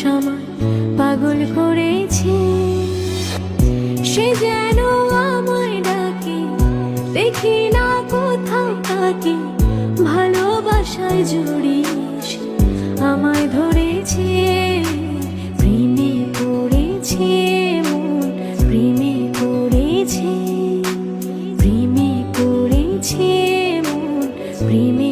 সময় পাগল করেছে। সে যেন আমায় ডাকে, দেখি না কোথাও তাকে, ভালোবাসায় জড়িয়ে সে আমায় ধরেছে। প্রেমে পড়েছে মন, প্রেমে পড়েছে, প্রেমে পড়েছে মন, প্রেমে